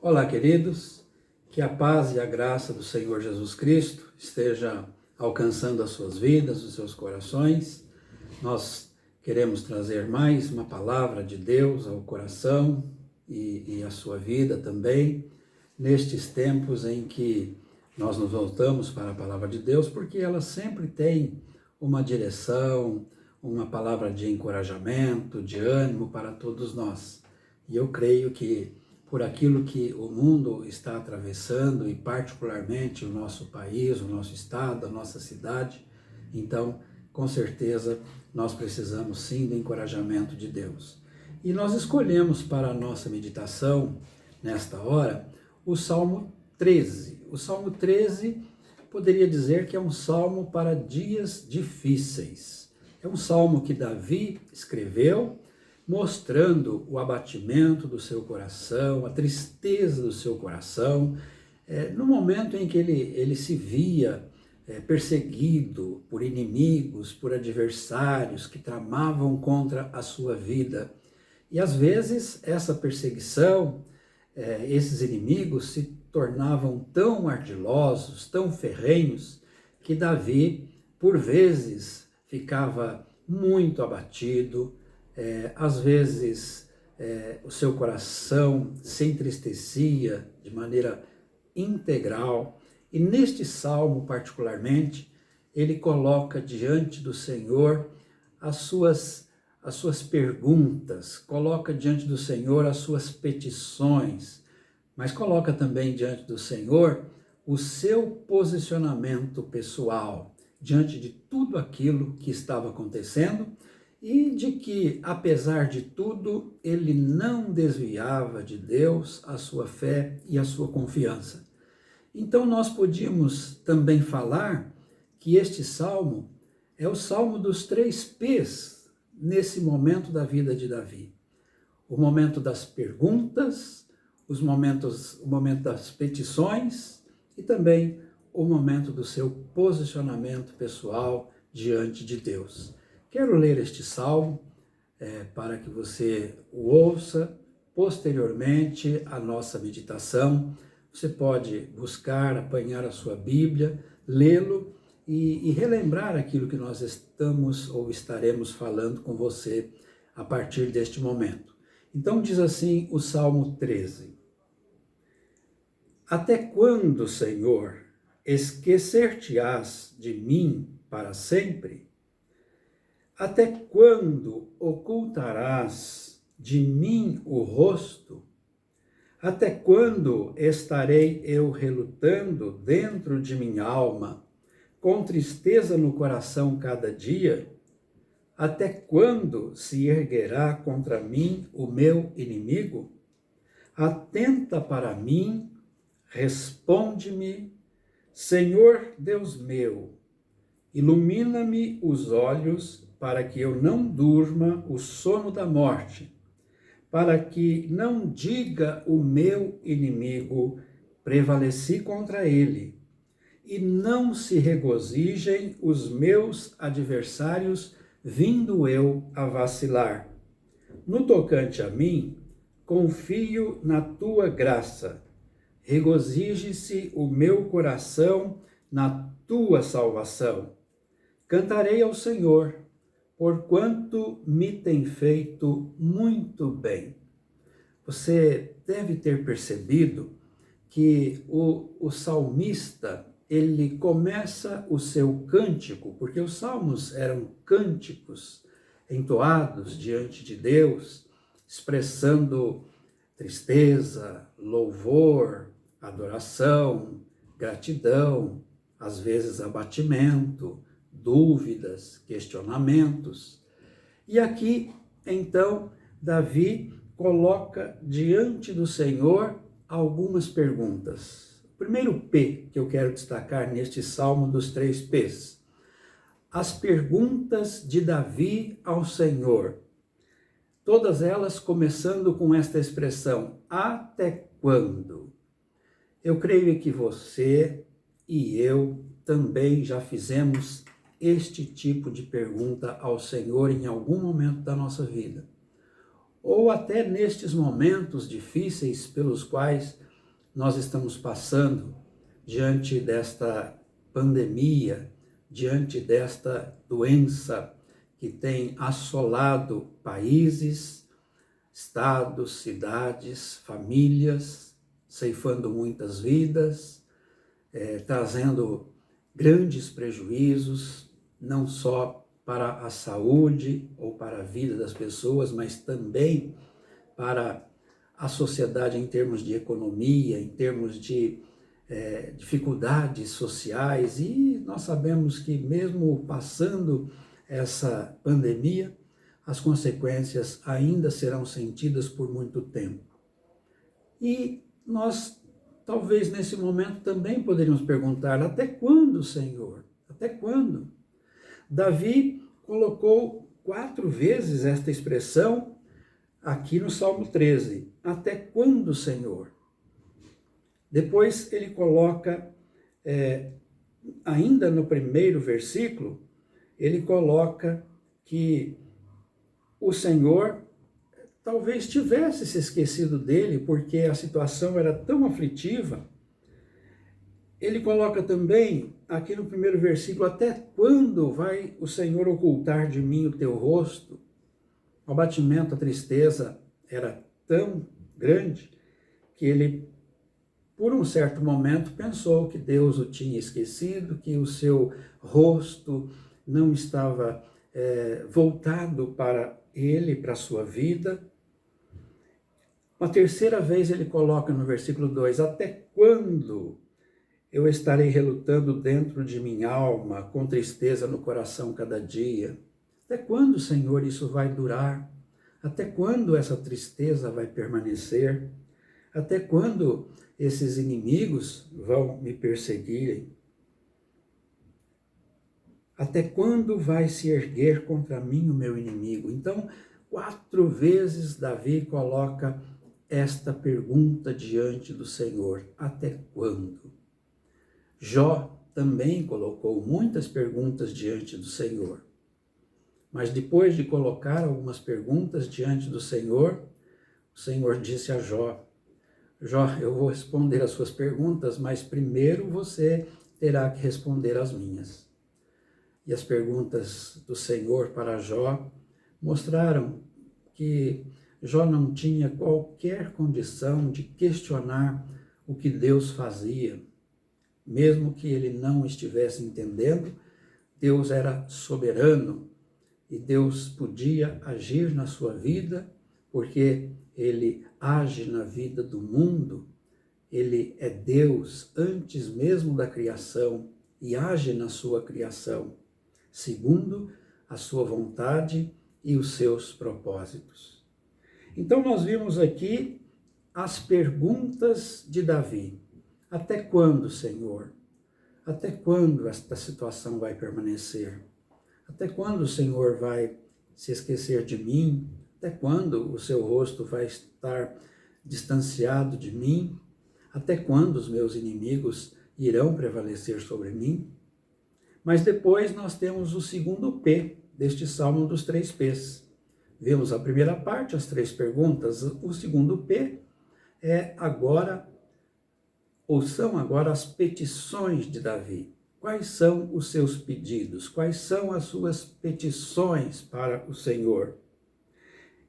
Olá, queridos, que a paz e a graça do Senhor Jesus Cristo esteja alcançando as suas vidas, os seus corações. Nós queremos trazer mais uma palavra de Deus ao coração e à sua vida também, nestes tempos em que nós nos voltamos para a palavra de Deus, porque ela sempre tem uma direção, uma palavra de encorajamento, de ânimo para todos nós. E eu creio que por aquilo que o mundo está atravessando, e particularmente o nosso país, o nosso estado, a nossa cidade, então, com certeza, nós precisamos sim do encorajamento de Deus. E nós escolhemos para a nossa meditação, nesta hora, o Salmo 13. O Salmo 13 poderia dizer que é um salmo para dias difíceis. É um salmo que Davi escreveu, mostrando o abatimento do seu coração, a tristeza do seu coração, no momento em que ele se via perseguido por inimigos, por adversários que tramavam contra a sua vida. E às vezes essa perseguição, esses inimigos se tornavam tão ardilosos, tão ferrenhos, que Davi, por vezes, ficava muito abatido, às vezes o seu coração se entristecia de maneira integral, e neste salmo particularmente, ele coloca diante do Senhor as suas perguntas, coloca diante do Senhor as suas petições, mas coloca também diante do Senhor o seu posicionamento pessoal, diante de tudo aquilo que estava acontecendo, e de que, apesar de tudo, ele não desviava de Deus a sua fé e a sua confiança. Então nós podíamos também falar que este salmo é o salmo dos 3 P's nesse momento da vida de Davi. O momento das perguntas, o momento das petições e também o momento do seu posicionamento pessoal diante de Deus. Quero ler este salmo para que você o ouça posteriormente à nossa meditação. Você pode buscar, apanhar a sua Bíblia, lê-lo e relembrar aquilo que nós estamos ou estaremos falando com você a partir deste momento. Então diz assim o Salmo 13. Até quando, Senhor, esquecer-te-ás de mim para sempre? Até quando ocultarás de mim o rosto? Até quando estarei eu relutando dentro de minha alma, com tristeza no coração cada dia? Até quando se erguerá contra mim o meu inimigo? Atenta para mim, responde-me, Senhor Deus meu, ilumina-me os olhos para que eu não durma o sono da morte, para que não diga o meu inimigo, prevaleci contra ele, e não se regozijem os meus adversários, vindo eu a vacilar. No tocante a mim, confio na tua graça, regozije-se o meu coração na tua salvação. Cantarei ao Senhor, porquanto me tem feito muito bem. Você deve ter percebido que o salmista, ele começa o seu cântico, porque os salmos eram cânticos entoados diante de Deus, expressando tristeza, louvor, adoração, gratidão, às vezes abatimento, dúvidas, questionamentos. E aqui, então, Davi coloca diante do Senhor algumas perguntas. O primeiro P que eu quero destacar neste salmo dos 3 P's. As perguntas de Davi ao Senhor. Todas elas começando com esta expressão, até quando? Eu creio que você e eu também já fizemos este tipo de pergunta ao Senhor em algum momento da nossa vida. Ou até nestes momentos difíceis pelos quais nós estamos passando diante desta pandemia, diante desta doença que tem assolado países, estados, cidades, famílias, ceifando muitas vidas, trazendo grandes prejuízos, não só para a saúde ou para a vida das pessoas, mas também para a sociedade em termos de economia, em termos de dificuldades sociais. E nós sabemos que mesmo passando essa pandemia, as consequências ainda serão sentidas por muito tempo. E nós, talvez nesse momento, também poderíamos perguntar: até quando, Senhor? Até quando? Davi colocou 4 vezes esta expressão aqui no Salmo 13. Até quando, Senhor? Depois ele coloca, ainda no primeiro versículo, ele coloca que o Senhor talvez tivesse se esquecido dele, porque a situação era tão aflitiva. Ele coloca também, aqui no primeiro versículo: até quando vai o Senhor ocultar de mim o teu rosto? O abatimento, a tristeza era tão grande que ele, por um certo momento, pensou que Deus o tinha esquecido, que o seu rosto não estava voltado para ele, para a sua vida. Uma terceira vez ele coloca no versículo 2: até quando eu estarei relutando dentro de minha alma, com tristeza no coração cada dia? Até quando, Senhor, isso vai durar? Até quando essa tristeza vai permanecer? Até quando esses inimigos vão me perseguirem? Até quando vai se erguer contra mim o meu inimigo? Então, 4 vezes Davi coloca esta pergunta diante do Senhor: até quando? Jó também colocou muitas perguntas diante do Senhor. Mas depois de colocar algumas perguntas diante do Senhor, o Senhor disse a Jó: Jó, eu vou responder as suas perguntas, mas primeiro você terá que responder as minhas. E as perguntas do Senhor para Jó mostraram que Jó não tinha qualquer condição de questionar o que Deus fazia. Mesmo que ele não estivesse entendendo, Deus era soberano e Deus podia agir na sua vida, porque ele age na vida do mundo. Ele é Deus antes mesmo da criação e age na sua criação, segundo a sua vontade e os seus propósitos. Então nós vimos aqui as perguntas de Davi. Até quando, Senhor? Até quando esta situação vai permanecer? Até quando o Senhor vai se esquecer de mim? Até quando o seu rosto vai estar distanciado de mim? Até quando os meus inimigos irão prevalecer sobre mim? Mas depois nós temos o segundo P deste Salmo dos 3 P's. Vemos a primeira parte, as 3 perguntas. O segundo P é agora, ou são agora, as petições de Davi. Quais são os seus pedidos? Quais são as suas petições para o Senhor?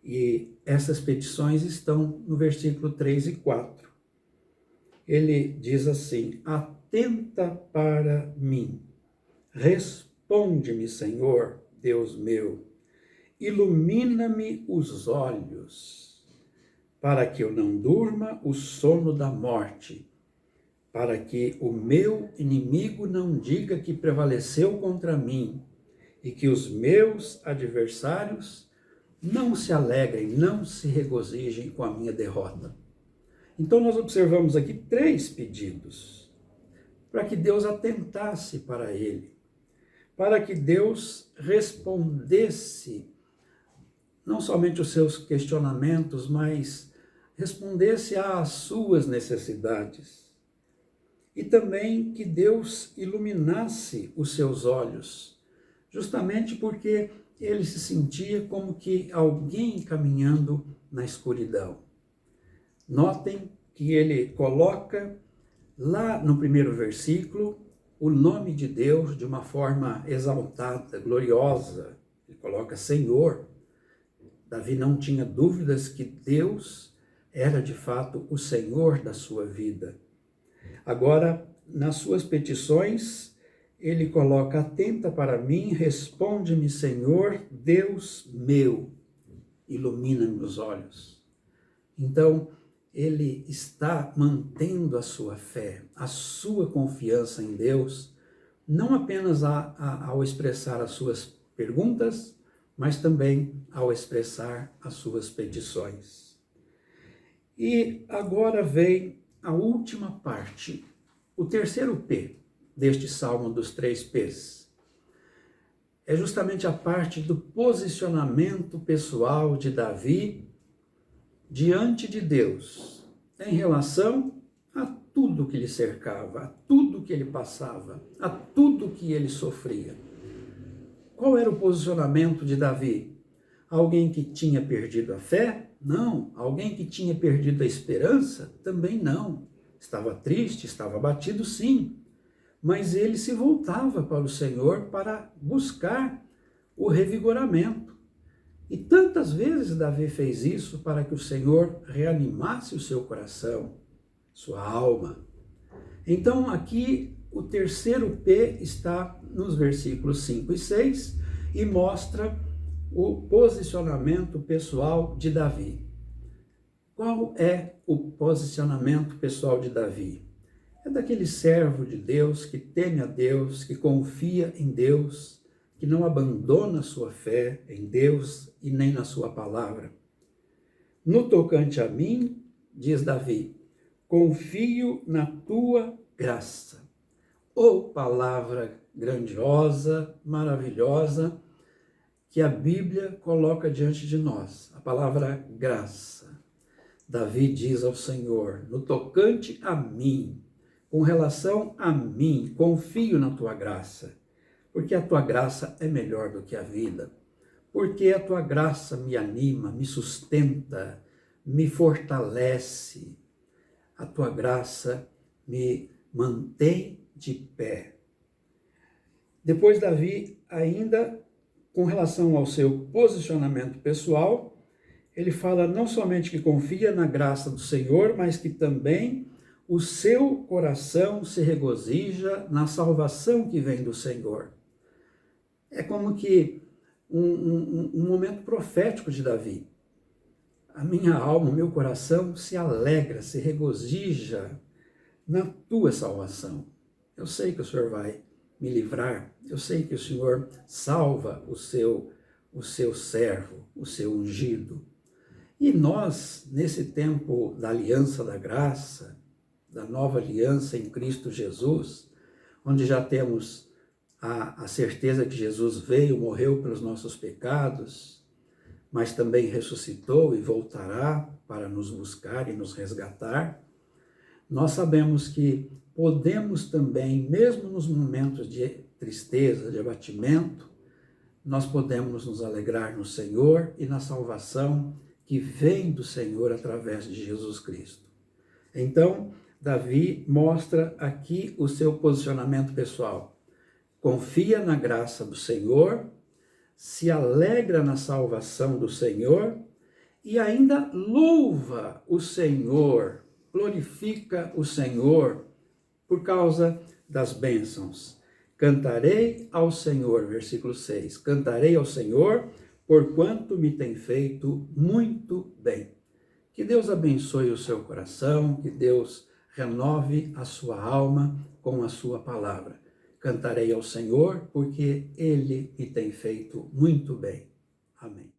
E essas petições estão no versículo 3 e 4. Ele diz assim: atenta para mim, responde-me, Senhor, Deus meu, ilumina-me os olhos, para que eu não durma o sono da morte, para que o meu inimigo não diga que prevaleceu contra mim, e que os meus adversários não se alegrem, não se regozijem com a minha derrota. Então nós observamos aqui 3 pedidos, para que Deus atentasse para ele, para que Deus respondesse não somente os seus questionamentos, mas respondesse às suas necessidades. E também que Deus iluminasse os seus olhos, justamente porque ele se sentia como que alguém caminhando na escuridão. Notem que ele coloca lá no primeiro versículo o nome de Deus de uma forma exaltada, gloriosa. Ele coloca Senhor. Davi não tinha dúvidas que Deus era de fato o Senhor da sua vida. Agora, nas suas petições, ele coloca: atenta para mim, responde-me, Senhor, Deus meu, ilumina meus olhos. Então, ele está mantendo a sua fé, a sua confiança em Deus, não apenas ao expressar as suas perguntas, mas também ao expressar as suas petições. E agora vem a última parte, o terceiro P deste Salmo dos 3 P's. É justamente a parte do posicionamento pessoal de Davi diante de Deus, em relação a tudo que lhe cercava, a tudo que ele passava, a tudo que ele sofria. Qual era o posicionamento de Davi? Alguém que tinha perdido a fé? Não. Alguém que tinha perdido a esperança? Também não. Estava triste, estava abatido, sim. Mas ele se voltava para o Senhor para buscar o revigoramento. E tantas vezes Davi fez isso para que o Senhor reanimasse o seu coração, sua alma. Então aqui o terceiro P está nos versículos 5 e 6 e mostra o posicionamento pessoal de Davi. Qual é o posicionamento pessoal de Davi? É daquele servo de Deus que teme a Deus, que confia em Deus, que não abandona sua fé em Deus e nem na sua palavra. No tocante a mim, diz Davi, confio na tua graça. Oh, palavra grandiosa, maravilhosa, que a Bíblia coloca diante de nós, a palavra graça. Davi diz ao Senhor, no tocante a mim, com relação a mim, confio na tua graça, porque a tua graça é melhor do que a vida, porque a tua graça me anima, me sustenta, me fortalece, a tua graça me mantém de pé. Depois Davi, ainda com relação ao seu posicionamento pessoal, ele fala não somente que confia na graça do Senhor, mas que também o seu coração se regozija na salvação que vem do Senhor. É como que um momento profético de Davi. A minha alma, o meu coração se alegra, se regozija na tua salvação. Eu sei que o Senhor vai me livrar, eu sei que o Senhor salva o seu servo, o seu ungido. E nós, nesse tempo da aliança da graça, da nova aliança em Cristo Jesus, onde já temos a certeza que Jesus veio, morreu pelos nossos pecados, mas também ressuscitou e voltará para nos buscar e nos resgatar, nós sabemos que podemos também, mesmo nos momentos de tristeza, de abatimento, nós podemos nos alegrar no Senhor e na salvação que vem do Senhor através de Jesus Cristo. Então, Davi mostra aqui o seu posicionamento pessoal. Confia na graça do Senhor, se alegra na salvação do Senhor e ainda louva o Senhor, glorifica o Senhor por causa das bênçãos. Cantarei ao Senhor, versículo 6, cantarei ao Senhor, porquanto me tem feito muito bem. Que Deus abençoe o seu coração, que Deus renove a sua alma com a sua palavra. Cantarei ao Senhor, porque Ele me tem feito muito bem. Amém.